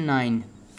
9،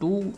2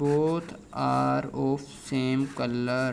both are of same color۔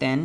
10،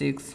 6،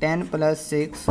10 + 6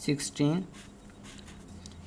16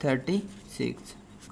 36،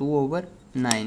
2/9،